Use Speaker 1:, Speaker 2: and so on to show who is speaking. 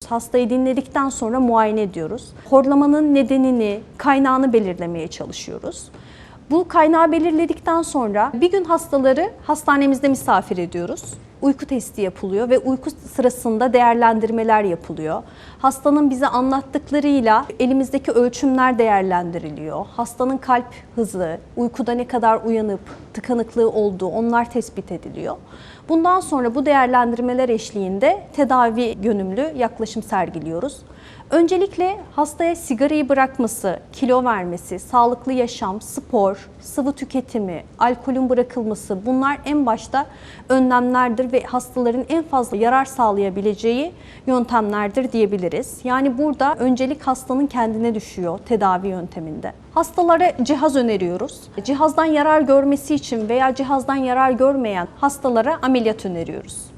Speaker 1: Hastayı dinledikten sonra muayene ediyoruz. Horlamanın nedenini, kaynağını belirlemeye çalışıyoruz. Bu kaynağı belirledikten sonra bir gün hastaları hastanemizde misafir ediyoruz. Uyku testi yapılıyor ve uyku sırasında değerlendirmeler yapılıyor. Hastanın bize anlattıklarıyla elimizdeki ölçümler değerlendiriliyor. Hastanın kalp hızı, uykuda ne kadar uyanıp tıkanıklığı olduğu onlar tespit ediliyor. Bundan sonra bu değerlendirmeler eşliğinde tedavi yönümlü yaklaşım sergiliyoruz. Öncelikle hastaya sigarayı bırakması, kilo vermesi, sağlıklı yaşam, spor, sıvı tüketimi, alkolün bırakılması bunlar en başta önlemlerdir ve hastaların en fazla yarar sağlayabileceği yöntemlerdir diyebiliriz. Yani burada öncelik hastanın kendine düşüyor tedavi yönteminde. Hastalara cihaz öneriyoruz. Cihazdan yarar görmesi için veya cihazdan yarar görmeyen hastalara ameliyat öneriyoruz.